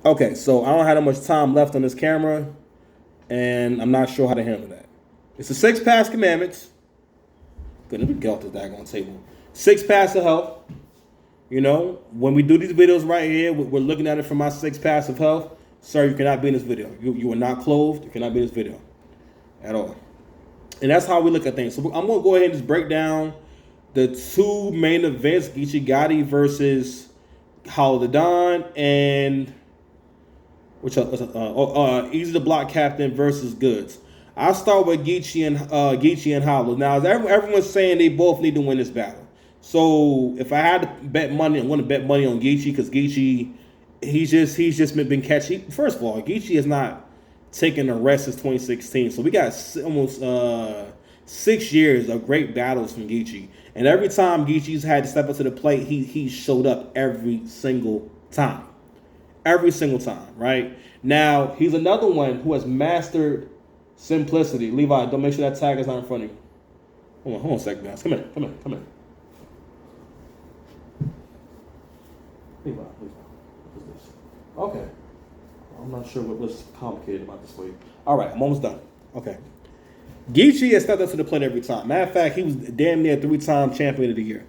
Okay, so I don't have that much time left on this camera, and I'm not sure how to handle that. It's the six past commandments. Good, let me get off this daggone table. Six paths of health. You know, when we do these videos right here, we're looking at it from my six paths of health. Sir, you cannot be in this video. You are not clothed. You cannot be in this video at all. And that's how we look at things. So I'm going to go ahead and just break down the two main events, Geechi Gotti versus Hollow the Don, and Easy the Block Captain versus Goodz. I'll start with Geechi and Hollow. Now, everyone's saying they both need to win this battle. So if I had to bet money, I'm going to bet money on Geechi because Geechi, he's just been catchy. First of all, Geechi has not taken a rest since 2016. So we got almost 6 years of great battles from Geechi. And every time Geechi's had to step up to the plate, he showed up every single time. Every single time, right? Now, he's another one who has mastered simplicity. Levi, don't make sure that tag is not in front of you. Hold on a second, guys. Come in. Levi. What's this? Okay. I'm not sure what's complicated about this for you. All right, I'm almost done. Okay. Geechi has stepped up to the plate every time. Matter of fact, he was damn near 3-time champion of the year.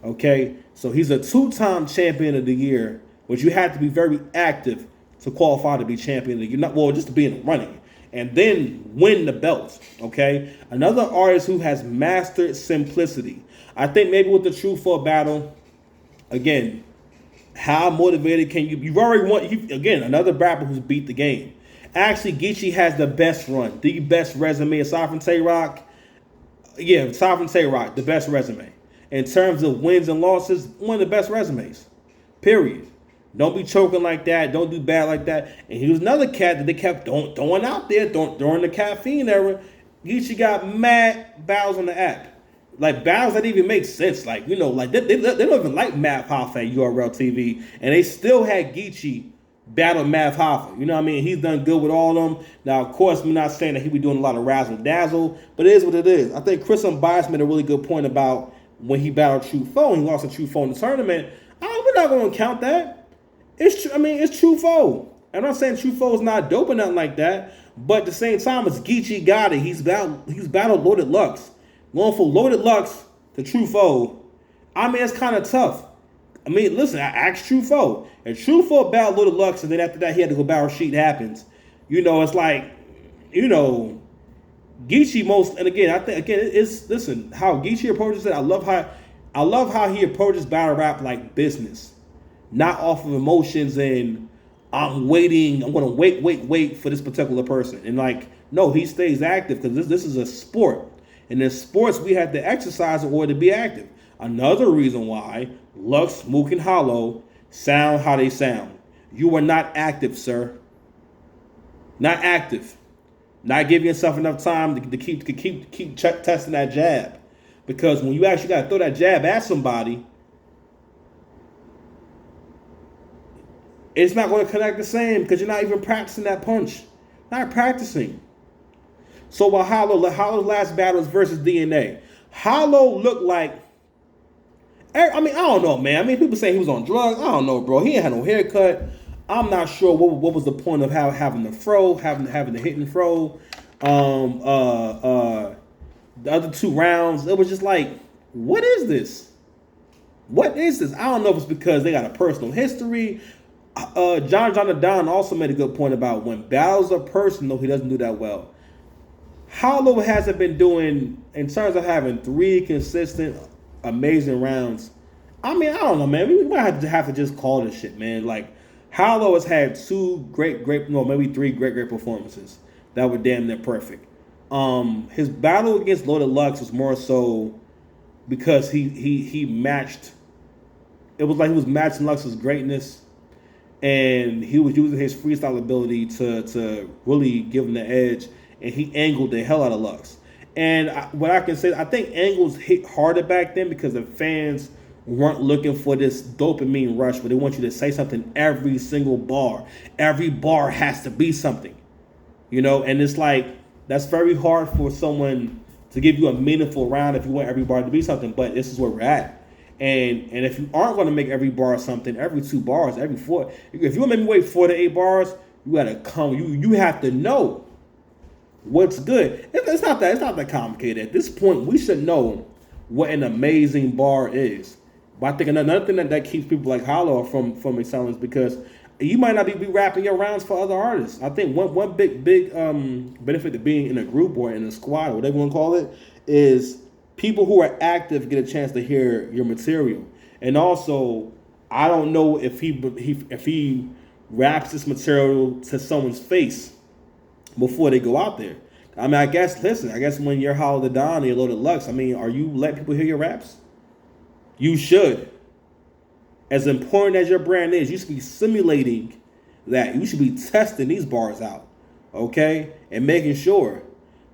Okay? So he's a 2-time champion of the year, which you have to be very active to qualify to be champion of the year. Not, well, just to be in the running. And then win the belts. Okay? Another artist who has mastered simplicity. I think maybe with the True Four battle, again, how motivated can you? You've already won. Again, another rapper who's beat the game. Actually, Geechi has the best run, the best resume. Aside from Tay-Rock, aside from Tay-Rock, the best resume. In terms of wins and losses, one of the best resumes. Period. Don't be choking like that. Don't do bad like that. And he was another cat that they kept throwing out there during the caffeine era. Geechi got mad battles on the app. Like battles that even make sense. Like, you know, like they don't even like Math Hoffa at URL TV. And they still had Geechi battle Math Hoffa. You know what I mean? He's done good with all of them. Now, of course, we're not saying that he be doing a lot of razzle dazzle, but it is what it is. I think Chris Unbiased made a really good point about when he battled True Foe. He lost a True Foe in the tournament. We're not going to count that. It's True Foe. I'm not saying True Foe is not dope or nothing like that, but at the same time, it's Geechi Gotti. He's battled Loaded Lux. Going for Loaded Lux to True Foe, I mean, it's kind of tough. I mean, listen, I asked True Foe. If True Foe battled Loaded Lux and then after that he had to go battle Sheet Happens, you know, it's like, you know, Geechi most, and again, I think, it's, listen, how Geechi approaches it, I love how he approaches battle rap like business, not off of emotions and I'm going to wait for this particular person. And like, no, he stays active because this is a sport. And in sports, we have to exercise in order to be active. Another reason why Lux, Mook, and Hollow sound how they sound. You are not active, sir. Not active. Not giving yourself enough time to keep testing that jab. Because when you actually got to throw that jab at somebody, it's not going to connect the same because you're not even practicing that punch. Not practicing. So while Hollow's last battle is versus DNA, Hollow looked like, I mean, I don't know, man. I mean, people say he was on drugs. I don't know, bro. He ain't had no haircut. I'm not sure what was the point of having the fro, having the hidden fro. The other 2 rounds, it was just like, what is this? What is this? I don't know if it's because they got a personal history. John the Don also made a good point about when battles are personal, he doesn't do that well. Hollow hasn't been doing, in terms of having 3 consistent, amazing rounds. I mean, I don't know, man. We might have to just call this shit, man. Like, Hollow has had 2 maybe 3 great performances that were damn near perfect. His battle against Loaded Lux was more so because he matched. It was like he was matching Lux's greatness, and he was using his freestyle ability to really give him the edge. And he angled the hell out of Lux. And what I can say, I think angles hit harder back then because the fans weren't looking for this dopamine rush, but they want you to say something every single bar. Every bar has to be something, you know. And it's like that's very hard for someone to give you a meaningful round if you want every bar to be something. But this is where we're at. And if you aren't going to make every bar something, every 2 bars, every 4, if you want to make me wait 4 to 8 bars, you got to come. You have to know what's good. It's not that complicated. At this point, we should know what an amazing bar is. But I think another thing that keeps people like Hollow from excelling is because you might not be rapping your rounds for other artists. I think one big benefit to being in a group or in a squad, or whatever you want to call it, is people who are active get a chance to hear your material. And also, I don't know if he raps this material to someone's face before they go out there. I mean, I guess when you're Hollow the Don and you're Loaded Lux, I mean, are you letting people hear your raps? You should. As important as your brand is, you should be simulating that. You should be testing these bars out, okay? And making sure.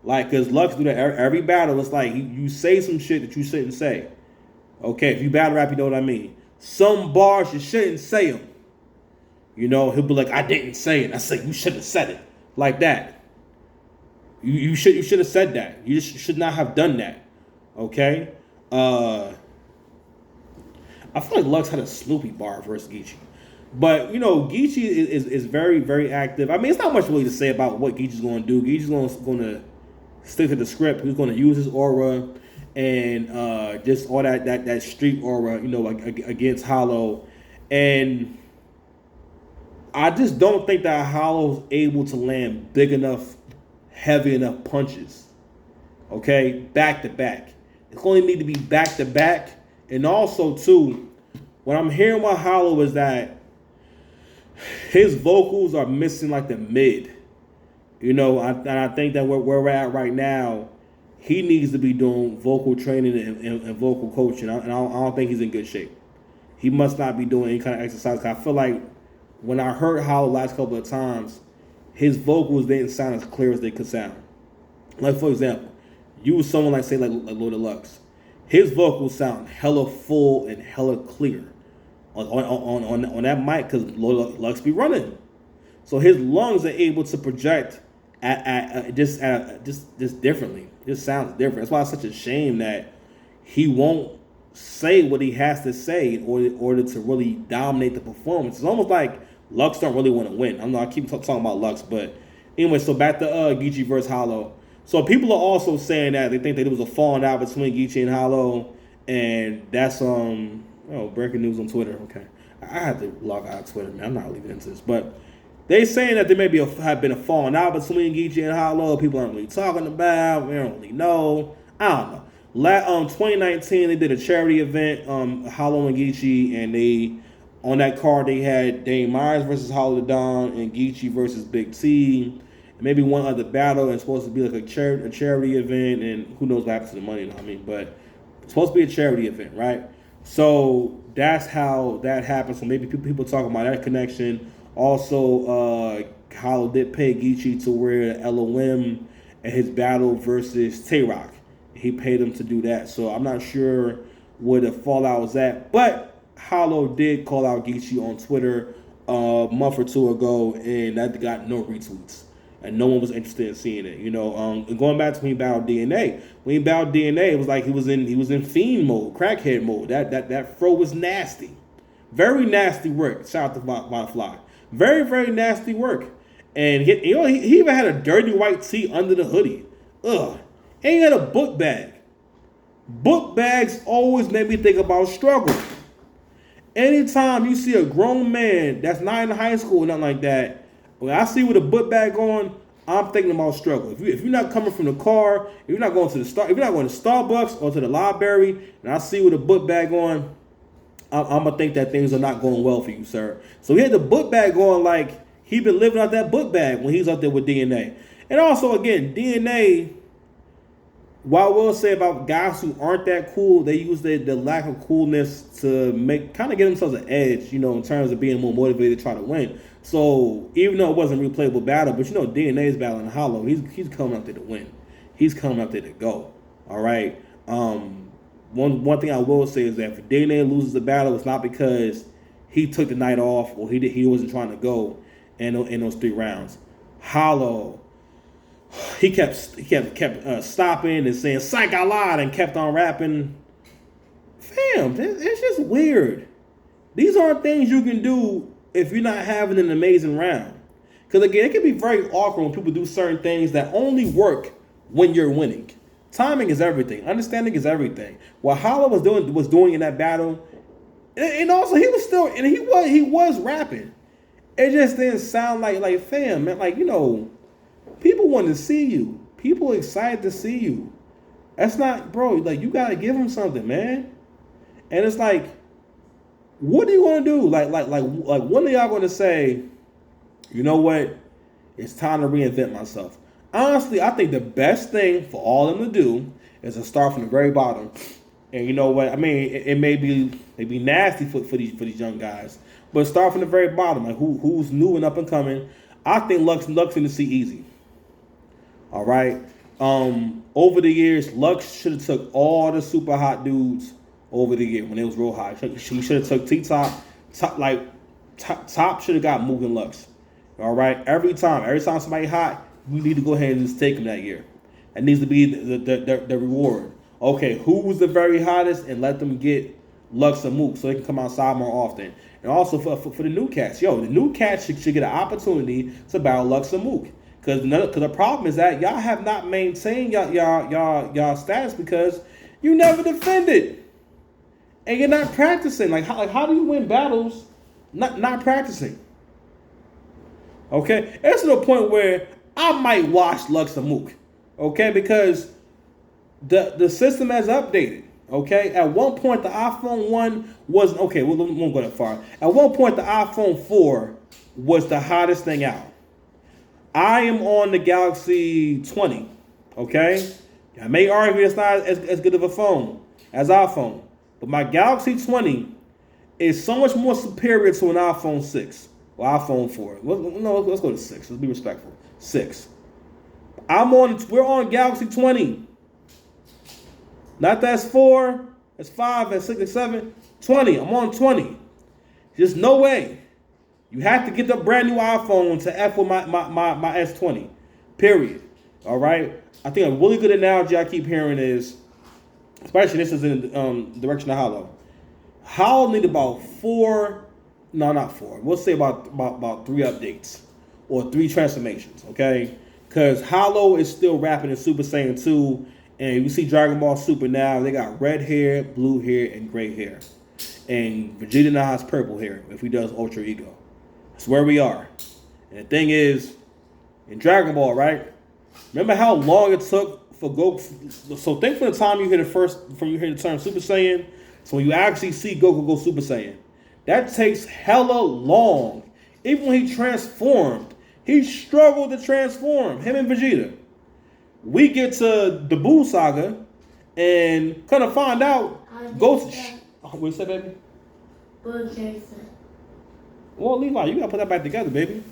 Like, because Lux do that every battle. It's like you say some shit that you shouldn't say. Okay, if you battle rap, you know what I mean. Some bars you shouldn't say them. You know, he'll be like, I didn't say it. I said, you should have said it. Like that. You should have said that. You just should not have done that. Okay? I feel like Lux had a Snoopy bar versus Geechi. But, you know, Geechi is very, very active. I mean, it's not much really to say about what Geechi's going to do. Geechi's going to stick to the script. He's going to use his aura and just all that street aura, you know, like against Hollow. And I just don't think that Hollow's able to land big enough, heavy enough punches. Okay? Back to back. It's going to need to be back to back. And also, too, what I'm hearing about Hollow is that his vocals are missing like the mid. You know, and I think that where we're at right now, he needs to be doing vocal training and vocal coaching. And I don't think he's in good shape. He must not be doing any kind of exercise. I feel like when I heard Hollow last couple of times, his vocals didn't sound as clear as they could sound. Like, for example, use someone like Loaded Lux. His vocals sound hella full and hella clear on that mic because Lux be running. So his lungs are able to project just differently. It sounds different. That's why it's such a shame that he won't say what he has to say in order to really dominate the performance. It's almost like Lux don't really want to win. I keep talking about Lux, but anyway, so back to Geechi versus Hollow. So people are also saying that they think that there was a falling out between Geechi and Hollow, and that's breaking news on Twitter. Okay, I have to log out of Twitter, man. I'm not leaving into this, but they saying that there may have been a falling out between Geechi and Hollow. People aren't really talking about. We don't really know. I don't know. 2019 they did a charity event, Hollow and Geechi, and they on that card they had Dame Myers versus Hollow the Don and Geechi versus Big T. Maybe one other battle, and it's supposed to be like a charity event, and who knows what happens to the money, you know what I mean? But it's supposed to be a charity event, right? So that's how that happens. So maybe people talking about that connection. Also, Hollow did pay Geechi to wear LOM at his battle versus Tay-Rock. He paid him to do that. So I'm not sure where the fallout was at, but Hollow did call out Geechi on Twitter a month or two ago, and that got no retweets. And no one was interested in seeing it, you know. Going back to when he battled DNA, it was like he was in fiend mode, crackhead mode. That fro was nasty, very nasty work. Shout out to Butterfly, very very nasty work. And he even had a dirty white tee under the hoodie. Ugh, and he had a book bag. Book bags always make me think about struggle. Anytime you see a grown man that's not in high school or nothing like that. When I see with a book bag on, I'm thinking about struggle. If you're not coming from the car, if you're not going to Starbucks or to the library, and I see with a book bag on, I'm gonna think that things are not going well for you, sir. So he had the book bag on like he been living out that book bag when he's up there with DNA. And also, again, DNA. What I will say about guys who aren't that cool, they use the lack of coolness to kind of get themselves an edge, you know, in terms of being more motivated to try to win. So even though it wasn't a replayable battle, but you know, DNA is battling Hollow. He's coming out there to win. He's coming out there to go. All right. One thing I will say is that if DNA loses the battle, it's not because he took the night off or he wasn't trying to go in those 3 rounds. Hollow. He kept stopping and saying "psych, I lied" and kept on rapping. fam, it's just weird. These aren't things you can do if you're not having an amazing round. Because again, it can be very awkward when people do certain things that only work when you're winning. Timing is everything. Understanding is everything. What Hollow was doing in that battle, and also he was still, and he was rapping. It just didn't sound like fam, man. Like, people want to see you. People excited to see you. That's not, bro. Like, you gotta give them something, man. And it's like, what are you gonna do? Like, when are y'all gonna say, you know what? It's time to reinvent myself. Honestly, I think the best thing for all of them to do is to start from the very bottom. And you know what? I mean, it may be nasty for these young guys, but start from the very bottom. Like who's new and up and coming. I think Lux in the see easy. All right. Over the years, Lux should have took all the super hot dudes over the year when it was real hot. She should have took T-Top. Top should have got Mook and Lux. All right. Every time somebody hot, we need to go ahead and just take them that year. That needs to be the reward. Okay, who was the very hottest, and let them get Lux and Mook so they can come outside more often. And also for the new cats, the new cats should get an opportunity to battle Lux and Mook. Because the problem is that y'all have not maintained y'all status because you never defended, and you're not practicing. Like how do you win battles not practicing? Okay, it's to the point where I might watch Lux and Mook, okay, because the system has updated. Okay, at one point the iPhone 1 was okay. We won't go that far. At one point the iPhone 4 was the hottest thing out. I am on the Galaxy 20. Okay, I may argue it's not as good of a phone as iPhone, but my Galaxy 20 is so much more superior to an iPhone 6 or iPhone 4. Let's go to 6. Let's be respectful. 6. We're on Galaxy 20. Not that's 4, that's 5, that's 6, that's 7, 20. I'm on 20. There's no way. You have to get the brand new iPhone to F with my S20. Period. All right? I think a really good analogy I keep hearing is, especially this is in the direction of Hollow. Hollow need about 4, no, not 4. We'll say about 3 updates or 3 transformations, okay? Because Hollow is still rapping in Super Saiyan 2. And you see Dragon Ball Super now, they got red hair, blue hair, and gray hair. And Vegeta now has purple hair if he does Ultra Ego. That's where we are. And the thing is, in Dragon Ball, right? Remember how long it took for Goku? So think from the time you hear the term Super Saiyan, so when you actually see Goku go Super Saiyan, that takes hella long. Even when he transformed, he struggled to transform, him and Vegeta. We get to the Buu Saga and kind of find out Ghost. What you say, baby? What Jason? Well, Levi, you gotta put that back together, baby.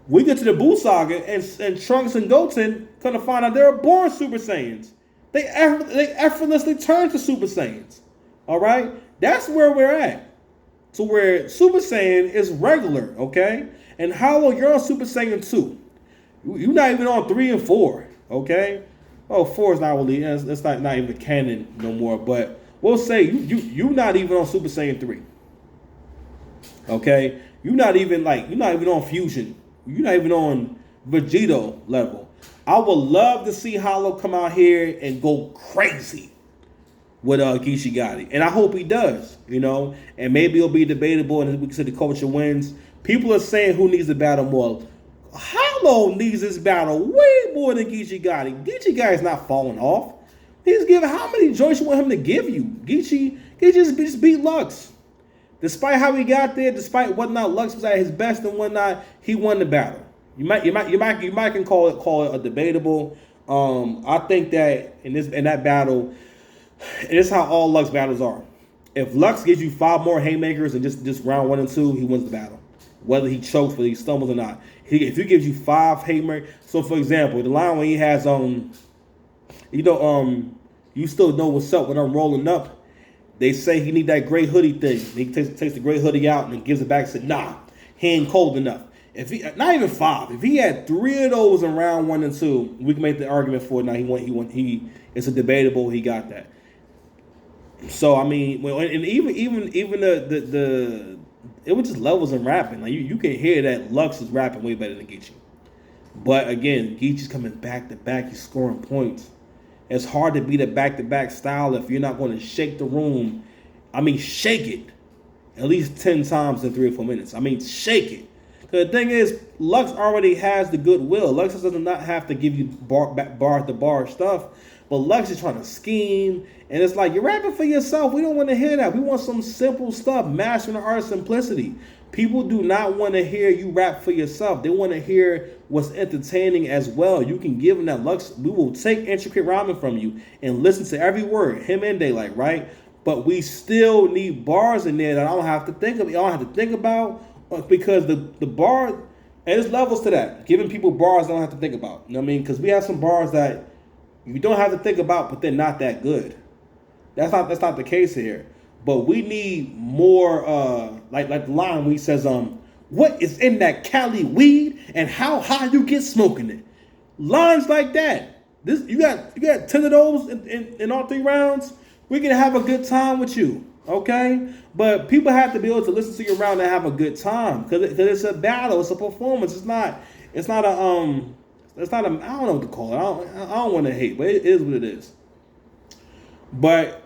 We get to the Buu Saga and Trunks and Goten kind of find out they're born Super Saiyans. They effortlessly turn to Super Saiyans. All right, that's where we're at. So where Super Saiyan is regular, okay, and Hollow, you're on Super Saiyan 2. You're not even on 3 and 4. Okay, 4 is not really, it's not even canon no more. But we'll say you not even on Super Saiyan 3. Okay, you're not even on Fusion. You're not even on Vegito level. I would love to see Hollow come out here and go crazy with Geechi Gotti, and I hope he does. And maybe it'll be debatable, and we can say the culture wins. People are saying who needs to battle more. Hollow needs this battle way more than Geechi Gotti. Geechi Gotti's not falling off. He's giving how many joints you want him to give you? Geechi just beat Lux. Despite how he got there, despite whatnot Lux was at his best and whatnot, he won the battle. You might can call it a debatable. I think that in that battle, and this is how all Lux battles are. If Lux gives you 5 more haymakers in just round 1 and 2, he wins the battle. Whether he chokes, whether he stumbles or not. If he gives you 5 haymakers, so for example, the line when he has you still know what's up when I'm rolling up. They say he need that gray hoodie thing. He takes the gray hoodie out and then gives it back and said, nah, he ain't cold enough. If he not even 5, if he had 3 of those in round 1 and 2, we can make the argument for it. Now it's a debatable. He got that. So I mean, well, and even the it was just levels in rapping. Like you can hear that Lux is rapping way better than Geechi. But again, Geechi's coming back to back. He's scoring points. It's hard to beat a back to back style if you're not going to shake the room. I mean, shake it at least 10 times in 3 or 4 minutes. I mean, shake it. The thing is, Lux already has the goodwill. Lux does not have to give you bar to bar stuff, but Lux is trying to scheme, and it's like, you're rapping for yourself. We don't want to hear that. We want some simple stuff, mastering the art of simplicity. People do not want to hear you rap for yourself. They want to hear what's entertaining as well. You can give them that. Lux. We will take intricate rhyming from you and listen to every word, him and Daylight, right? But we still need bars in there that I don't have to think of. I don't have to think about. Because the bar, and there's levels to that. Giving people bars I don't have to think about. You know what I mean? Because we have some bars that you don't have to think about, but they're not that good. That's not the case here. But we need more, like the line where he says, what is in that Cali weed and how high you get smoking it? Lines like that. This you got 10 of those in all 3 rounds. We can have a good time with you. Okay, but people have to be able to listen to you around and have a good time because it's a battle, it's a performance. It's not a I don't know what to call it. I don't want to hate, but it is what it is. But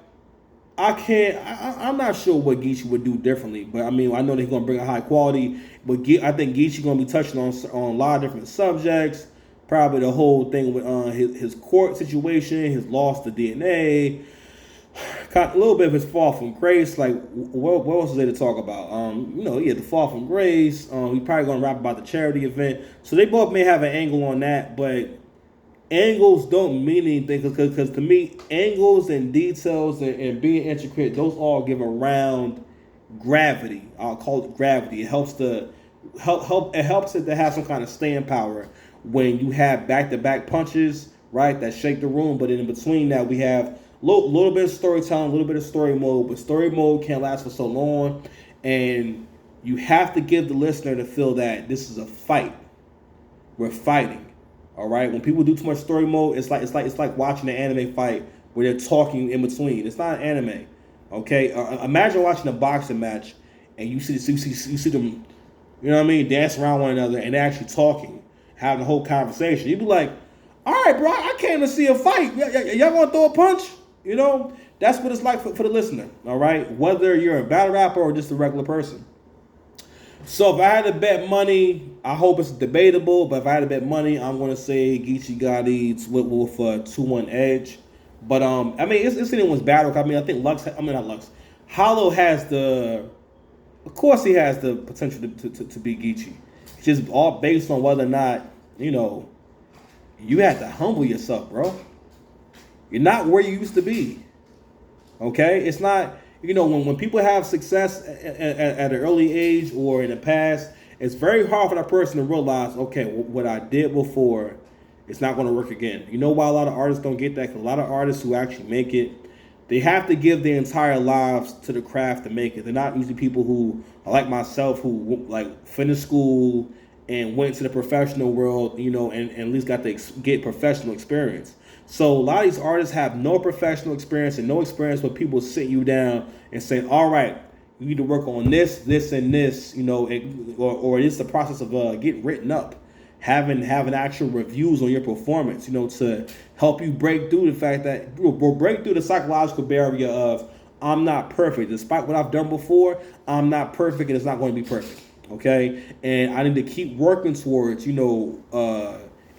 I'm not sure what Geechi would do differently. But I mean, I know that he's gonna bring a high quality. But I think Geechi gonna be touching on a lot of different subjects. Probably the whole thing with his court situation, his loss to DNA. A little bit of his fall from grace. Like, what else is there to talk about? The fall from grace. He's probably gonna rap about the charity event. So they both may have an angle on that, but angles don't mean anything because to me, angles and details and being intricate, those all give around gravity. I'll call it gravity. It helps it helps it to have some kind of staying power when you have back-to-back punches, right, that shake the room. But in between that, we have little bit of storytelling, a little bit of story mode, but story mode can't last for so long, and you have to give the listener to feel that this is a fight. We're fighting, all right. When people do too much story mode, it's like watching an anime fight where they're talking in between. It's not an anime, okay. Imagine watching a boxing match and you see them, you know what I mean, dance around one another and they're actually talking, having a whole conversation. You'd be like, all right, bro, I came to see a fight. Y'all gonna throw a punch? You know, that's what it's like for the listener, all right? Whether you're a battle rapper or just a regular person. So if I had to bet money, I hope it's debatable, but if I had to bet money, I'm going to say Geechi Gotti with 2-1 edge. But, I mean, it's anyone's battle. I mean, I think not Lux. Hollow has of course he has the potential to beat Geechi. It's just all based on whether or not, you have to humble yourself, bro. You're not where you used to be. Okay? It's not, when people have success at an early age or in the past, it's very hard for that person to realize, okay, what I did before, it's not going to work again. You know why a lot of artists don't get that? Because a lot of artists who actually make it, they have to give their entire lives to the craft to make it. They're not usually people who are like myself, who like finished school and went to the professional world, and at least got to get professional experience. So a lot of these artists have no professional experience and no experience where people sit you down and say, all right, you need to work on this, and this, or it's the process of getting written up, having actual reviews on your performance, to help you break through the fact that we'll break through the psychological barrier of I'm not perfect. Despite what I've done before, I'm not perfect and it's not going to be perfect. Okay. And I need to keep working towards,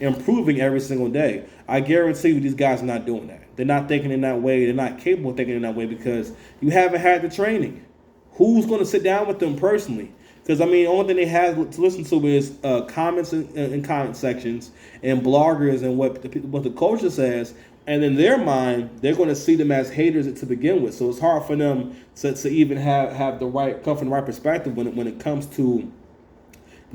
improving every single day. I guarantee you these guys are not doing that. They're not thinking in that way. They're not capable of thinking in that way because you haven't had the training. Who's going to sit down with them personally? Because, I mean, the only thing they have to listen to is comments in comment sections and bloggers and what the culture says. And in their mind, they're going to see them as haters to begin with. So it's hard for them to even come from the right perspective when it comes to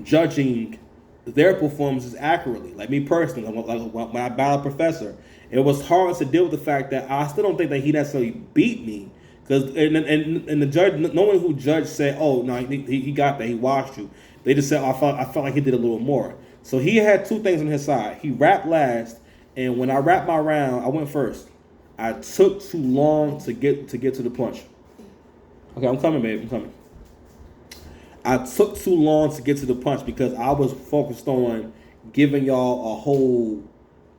judging their performances accurately. Like me personally, when I battled Professor, it was hard to deal with the fact that I still don't think that he necessarily beat me. Because and the judge, no one who judged said, "Oh no, he got that, he washed you." They just said, "I felt like he did a little more." So he had two things on his side. He rapped last, and when I rapped my round, I went first. I took too long to get to the punch. Okay, I'm coming, babe. I'm coming. I took too long to get to the punch because I was focused on giving y'all a whole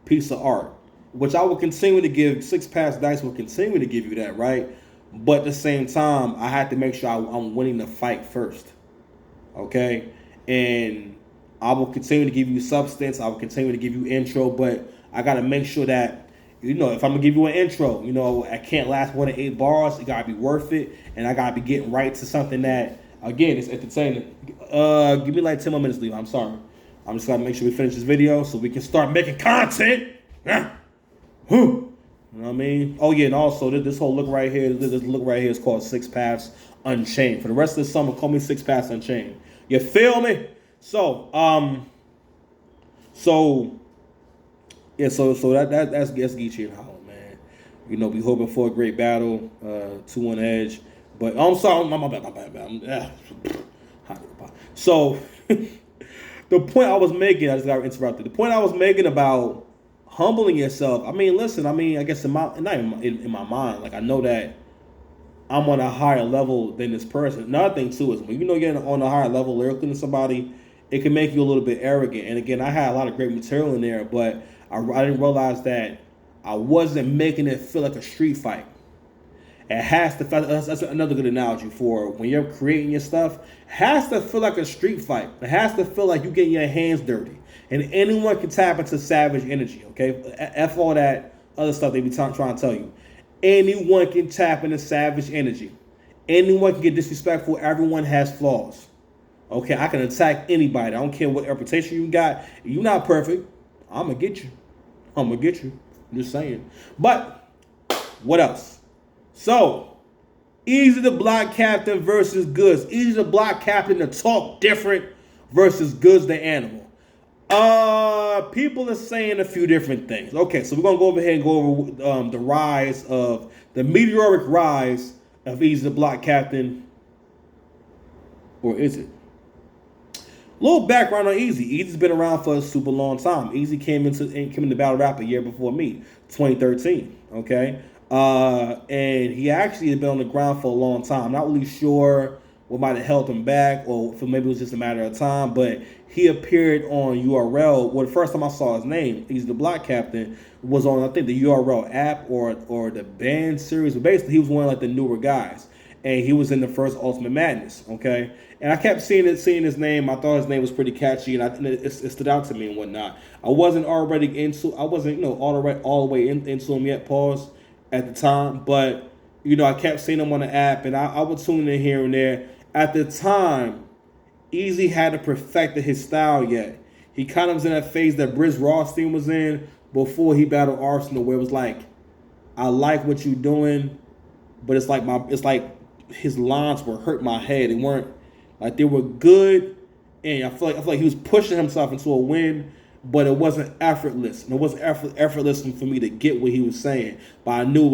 piece of art, which I will continue to give. Six Pass Dice will continue to give you that, right? But at the same time, I had to make sure I'm winning the fight first. Okay? And I will continue to give you substance. I will continue to give you intro, but I got to make sure that, if I'm going to give you an intro, I can't last more than 8 bars. It got to be worth it. And I got to be getting right to something that, again, it's entertaining. Give me like 10 more minutes, Leo. I'm sorry. I'm just got to make sure we finish this video so we can start making content. Yeah. Whew. You know what I mean? Oh, yeah, and also, this whole look right here, this look right here is called Six Paths Unchained. For the rest of the summer, call me Six Paths Unchained. You feel me? So that's Geechi and Hollow, man. We hoping for a great battle, 2 on edge. But I'm sorry, my bad. So the point I was making, I just got interrupted. The point I was making about humbling yourself. I mean, listen. I guess in my mind, like I know that I'm on a higher level than this person. Another thing too is when you're on a higher level lyrically than somebody, it can make you a little bit arrogant. And again, I had a lot of great material in there, but I didn't realize that I wasn't making it feel like a street fight. It has to. That's another good analogy for when you're creating your stuff. It has to feel like a street fight. It has to feel like you getting your hands dirty, and anyone can tap into savage energy. Okay, F all that other stuff they be trying to tell you. Anyone can tap into savage energy. Anyone can get disrespectful. Everyone has flaws. Okay, I can attack anybody. I don't care what reputation you got. You're not perfect. I'm gonna get you. I'm just saying. But what else? So, Easy the Block Captain versus Goodz. Easy the Block Captain to talk different versus Goodz the Animal. People are saying a few different things. Okay, so we're gonna go over here and go over the meteoric rise of Easy the Block Captain, or is it? Little background on Easy. Easy's been around for a super long time. Easy came into battle rap a year before me, 2013. Okay. And he actually had been on the ground for a long time. I'm not really sure what might have held him back, or if maybe it was just a matter of time, but he appeared on URL. Well, the first time I saw his name, he's the Block Captain, was on, I think, the URL app or the band series. But basically, he was one of like the newer guys, and he was in the first Ultimate Madness. Okay, and I kept seeing his name. I thought his name was pretty catchy, and it stood out to me and whatnot. I wasn't all the way into him yet. Pause. At the time, but I kept seeing him on the app, and I would tune in here and there. At the time, Easy hadn't perfected his style yet. He kind of was in that phase that Briz Rothstein was in before he battled Arsenal, where it was like, I like what you're doing, but it's like his lines were hurt my head. They weren't like, they were good, and I feel like he was pushing himself into a win. But it wasn't effortless, and it wasn't effortless for me to get what he was saying. But I knew it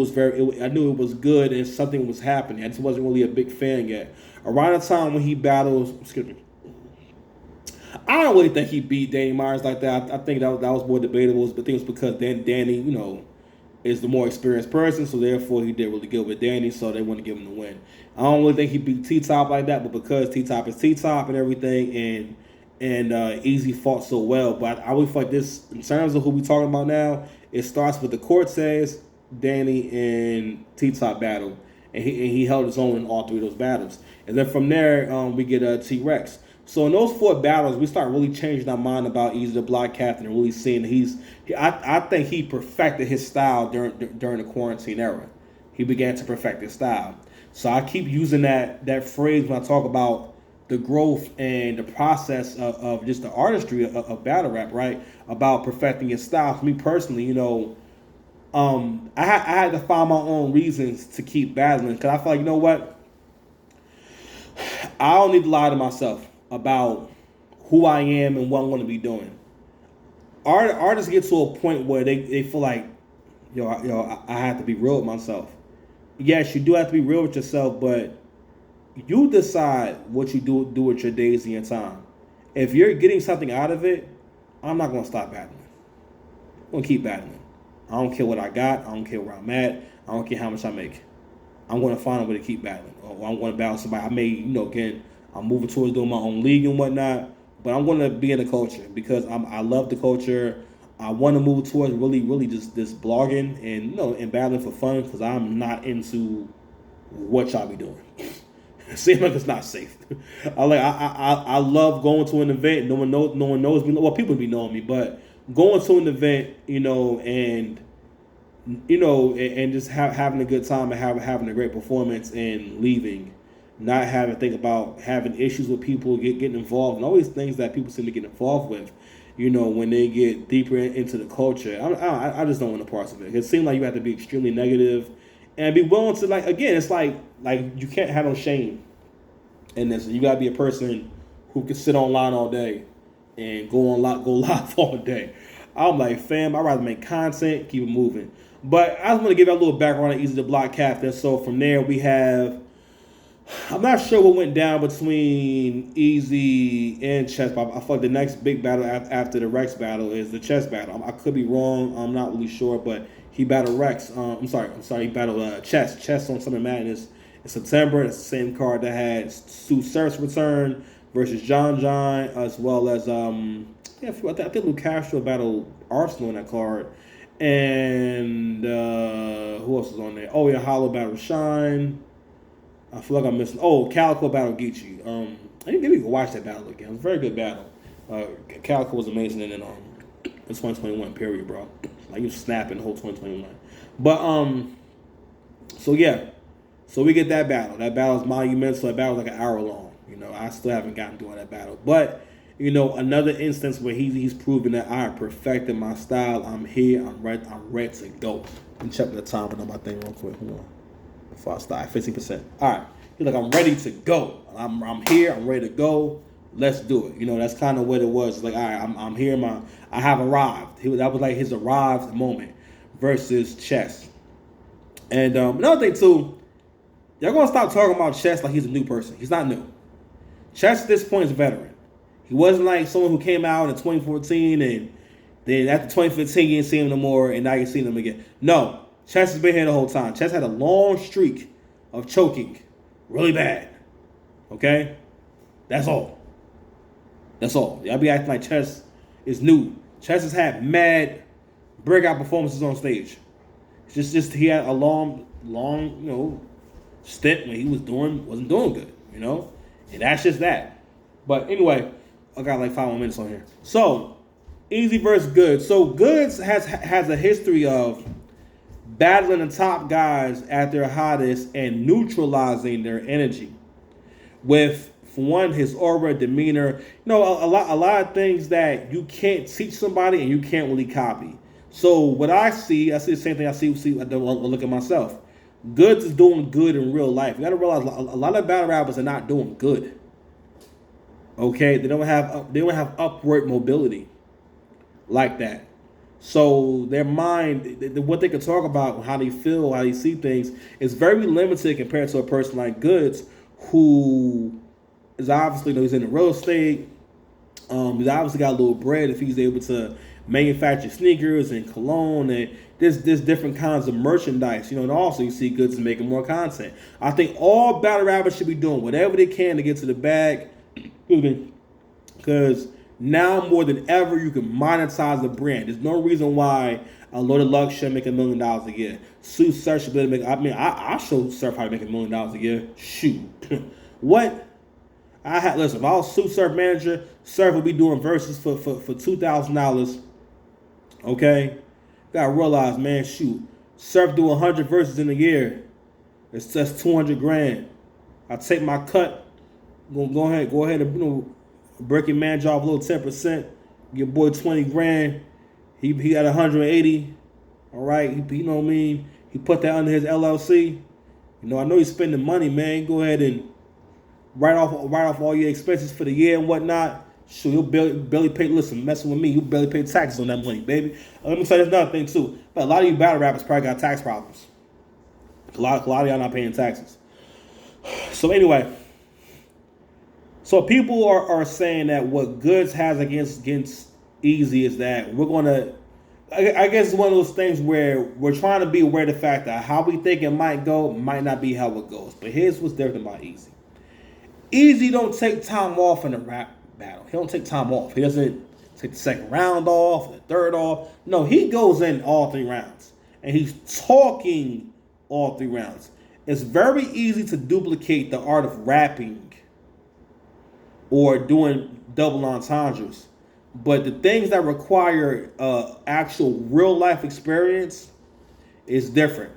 was good, and something was happening. I just wasn't really a big fan yet. Around the time when he battles, I don't really think he beat Danny Myers like that. I think that was more debatable. But I think it was because Danny, is the more experienced person, so therefore he did really good with Danny, so they want to give him the win. I don't really think he beat T-Top like that, but because T-Top is T-Top and everything, and Easy fought so well. But I would feel like this, in terms of who we talking about now, it starts with the Cortez, Danny, and T-Top battle. And he held his own in all 3 of those battles. And then from there, we get T-Rex. So in those 4 battles, we start really changing our mind about Easy the Block Captain and really seeing that I think he perfected his style during the quarantine era. He began to perfect his style. So I keep using that phrase when I talk about the growth and the process of just the artistry of battle rap, right? About perfecting your style. For me personally, I had to find my own reasons to keep battling, because I feel like, you know what? I don't need to lie to myself about who I am and what I'm going to be doing. Artists get to a point where they feel like, I have to be real with myself. Yes, you do have to be real with yourself, but you decide what you do with your days and your time. If you're getting something out of it, I'm not going to stop battling. I'm going to keep battling. I don't care what I got. I don't care where I'm at. I don't care how much I make. I'm going to find a way to keep battling. Or I'm going to battle somebody. I may, again, I'm moving towards doing my own league and whatnot. But I'm going to be in the culture because I love the culture. I want to move towards really just this blogging and, and battling for fun because I'm not into what y'all be doing. It seems like it's not safe. I love going to an event. No one knows me. Well, people be knowing me, but going to an event, and and just having a good time and having a great performance and leaving, not having to think about having issues with people, getting involved, and all these things that people seem to get involved with, when they get deeper into the culture. I just don't want to parts of it. It seems like you have to be extremely negative and be willing to, again, it's like you can't have no shame in this. You got to be a person who can sit online all day and go live all day. I'm like, fam, I'd rather make content, keep it moving. But I just want to give you a little background on Easy the Block Captain. So from there, we have, I'm not sure what went down between Easy and Chess, but I thought the next big battle after the Rex battle is the Chess battle. I could be wrong. I'm not really sure, but he battled Rex. I'm sorry. He battled Chess on Summer Madness in September. It's the same card that had Sue Surf's return versus John, as well as I think Luke Castro battled Arsenal in that card. And who else was on there? Oh yeah, Hollow battled Shine. I feel like I'm missing. Oh, Calico battled Geechi. I think maybe we can watch that battle again. It was a very good battle. Calico was amazing in 2021 period, bro. Like he was snapping the whole 2021. But so yeah. So we get that battle. That battle is monumental. That battle was like an hour long. I still haven't gotten through that battle. But another instance where he's proven that I have perfected my style. I'm here. I'm ready to go. I'm checking the time on my thing real quick. Hold on. Before I start, 15%. All right. He's like, I'm ready to go. I'm here. I'm ready to go. Let's do it. That's kind of what it was. It's like, all right, I'm here. I have arrived. That was like his arrived moment versus Chess. And another thing too, y'all gonna stop talking about Chess like he's a new person. He's not new. Chess at this point is a veteran. He wasn't like someone who came out in 2014 and then after 2015 you didn't see him no more and now you see him again. No. Chess has been here the whole time. Chess had a long streak of choking. Really bad. Okay? That's all. Y'all be acting like Chess is new. Chess has had mad breakout performances on stage. It's just he had a long, stint when he wasn't doing good, And that's just that. But anyway, I got like 5 more minutes on here. So, Easy versus Goodz. So Goodz has a history of battling the top guys at their hottest and neutralizing their energy with, for one, his aura, demeanor. A lot of things that you can't teach somebody and you can't really copy. So what I see the same thing I see. I look at myself. Goodz is doing good in real life. You got to realize a lot of battle rappers are not doing good. Okay, they don't have upward mobility like that. So their mind, what they can talk about, how they feel, how they see things, is very limited compared to a person like Goodz, who is obviously, he's in the real estate. He's obviously got a little bread if he's able to manufacture sneakers and cologne and there's different kinds of merchandise, and also you see Goodz is making more content. I think all battle rappers should be doing whatever they can to get to the bag, because now more than ever you can monetize the brand. There's no reason why a Loaded Luck should make $1 million a year. Sue Surf should be able to make. I show Surf how to make $1 million a year. Shoot, what? Listen. If I was Sue Surf manager, Surf would be doing verses for $2,000. Okay, gotta realize, man. Shoot, Surf do 100 verses in a year. That's $200,000. I take my cut. Go ahead and break your manager off a little 10%. Your boy $20,000. He got 180. All right, he know what I mean. He put that under his LLC. I know he's spending money, man. Go ahead and write off all your expenses for the year and whatnot. Sure, he'll barely pay. Listen, messing with me, he'll barely pay taxes on that money, baby. Let me say this another thing too. But a lot of you battle rappers probably got tax problems. A lot of y'all not paying taxes. So anyway, so people are saying that what Goodz has against Easy is that we're gonna I guess it's one of those things where we're trying to be aware of the fact that how we think it might go might not be how it goes. But here's what's different about Easy. Easy don't take time off in a rap battle. He don't take time off. He doesn't take the second round off, the third off. No, he goes in all 3 rounds. And he's talking all 3 rounds. It's very easy to duplicate the art of rapping or doing double entendres. But the things that require actual real life experience is different.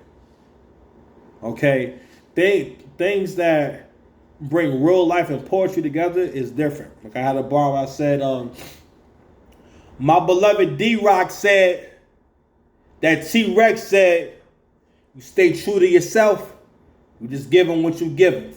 Okay? Things that bring real life and poetry together is different. Like I had a bar where I said, my beloved D-Rock said that T-Rex said, you stay true to yourself, you just give them what you give them.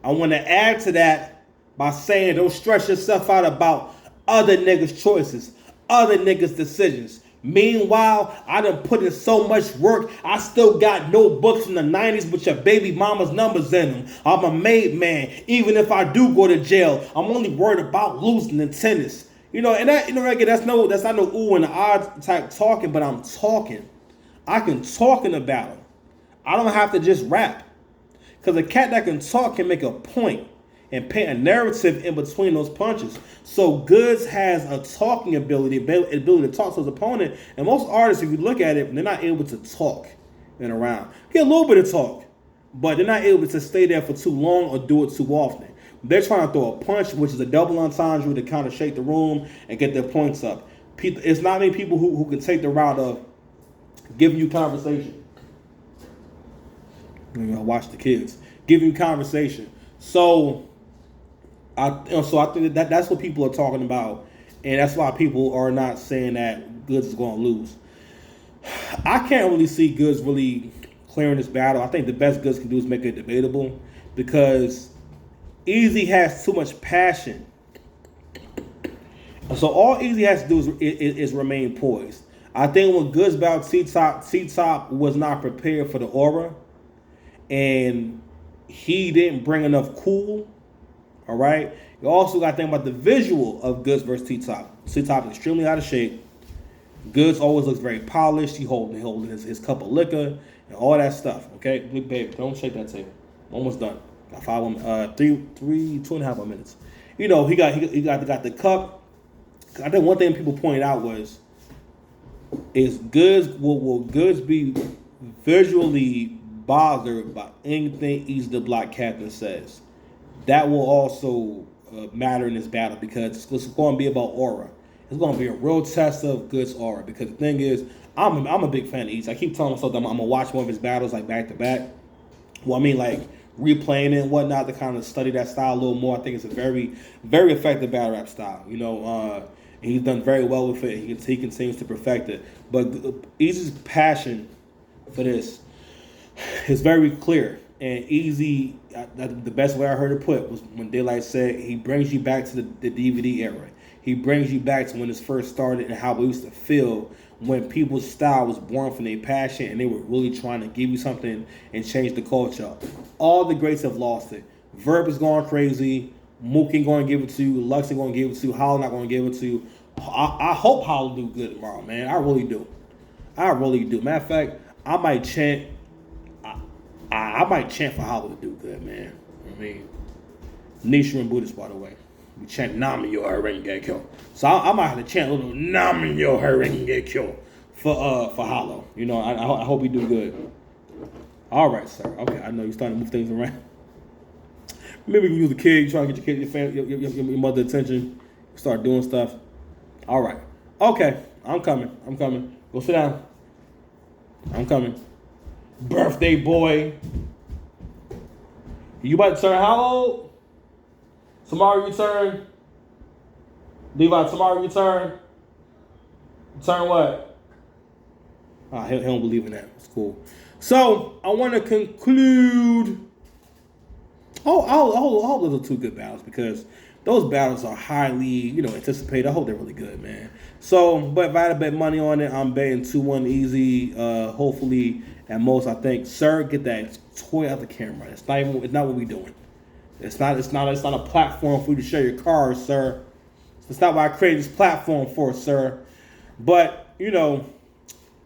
I want to add to that by saying don't stress yourself out about other niggas' choices, other niggas' decisions. Meanwhile, I done put in so much work, I still got notebooks from the 90s with your baby mama's numbers in them. I'm a made man. Even if I do go to jail, I'm only worried about losing in tennis. You know, and that, you know, again, that's not no ooh and ah type talking, but I'm talking. I can talk in a battle. I don't have to just rap. Because a cat that can talk can make a point and paint a narrative in between those punches. So Goodz has a talking ability to talk to his opponent. And most artists, if you look at it, they're not able to talk in a round. Get a little bit of talk, but they're not able to stay there for too long or do it too often. They're trying to throw a punch, which is a double entendre to kind of shake the room and get their points up. It's not many people who can take the route of giving you conversation. You know, watch the kids. Giving you conversation. So I think that's what people are talking about, and that's why people are not saying that Goodz is going to lose. I can't really see Goodz really clearing this battle. I think the best Goodz can do is make it debatable because Easy has too much passion. So all Easy has to do is remain poised. I think when Goodz battled T-Top was not prepared for the aura, and he didn't bring enough cool. All right. You also got to think about the visual of Goodz versus T-Top. T-Top is extremely out of shape. Goodz always looks very polished. He holding his cup of liquor and all that stuff. Okay, big baby, don't shake that table. Almost done. Got 2.5 more minutes. You know, he got the cup. I think one thing people pointed out is Goodz will Goodz be visually bothered by anything Easy the Black Captain says. That will also matter in this battle because it's going to be about aura. It's going to be a real test of Goodz aura because the thing is, I'm a big fan of Easy. I keep telling myself that I'm going to watch one of his battles like back to back. Well, I mean like replaying it and whatnot to kind of study that style a little more. I think it's a very, very effective battle rap style. You know, he's done very well with it. He continues to perfect it. But Easy's passion for this is very clear. And Easy, the best way I heard it put was when Daylight said he brings you back to the DVD era. He brings you back to when this first started and how we used to feel when people's style was born from their passion and they were really trying to give you something and change the culture. All the greats have lost it. Verb is going crazy. Mook ain't going to give it to you. Lux ain't going to give it to you. Hollow not going to give it to you. I hope Hollow do good tomorrow, man. I really do. I really do. Matter of fact, I might chant for Hollow to do good, man. I mean, Nichiren Buddhist, by the way. We chant Nome yo Horengekyo. So I might have to chant a little Nome yo Horengekyo for Hollow. You know, I hope we do good. All right, sir. Okay, I know you're starting to move things around. Maybe we can use the kid. You trying to get your kid, your family, your mother attention. Start doing stuff. All right. Okay, I'm coming. Go sit down. I'm coming. Birthday boy. You about to turn how old? Tomorrow you turn. Levi, tomorrow you turn. Turn what? He don't believe in that. It's cool. So I want to conclude. I hope those are 2 good battles because those battles are highly, anticipated. I hope they're really good, man. So, but if I had to bet money on it, I'm betting 2-1 Easy. Hopefully, at most, I think, sir, get that toy out the camera. It's not what we're doing. It's not a platform for you to share your cars, sir. It's not what I created this platform for, sir. But,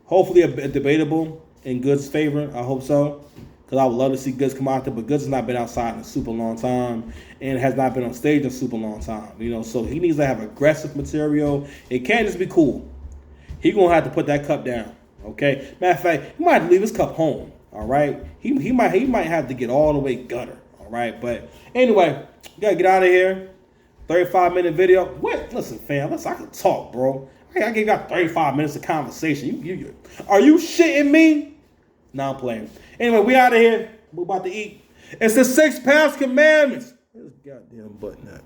Hopefully a debatable in Goodz' favor. I hope so. Because I would love to see Goodz come out there. But Goodz has not been outside in a super long time. And has not been on stage in a super long time. You know, so he needs to have aggressive material. It can't just be cool. He going to have to put that cup down. Okay? Matter of fact, he might have to leave his cup home. All right? He might have to get all the way gutter. All right? But anyway, we got to get out of here. 35-minute video. What? Listen, fam. Listen, I can talk, bro. I gave you 35 minutes of conversation. Are you shitting me? Nah, I'm playing. Anyway, we out of here. We're about to eat. It's the 6 past commandments. Where's this goddamn button at?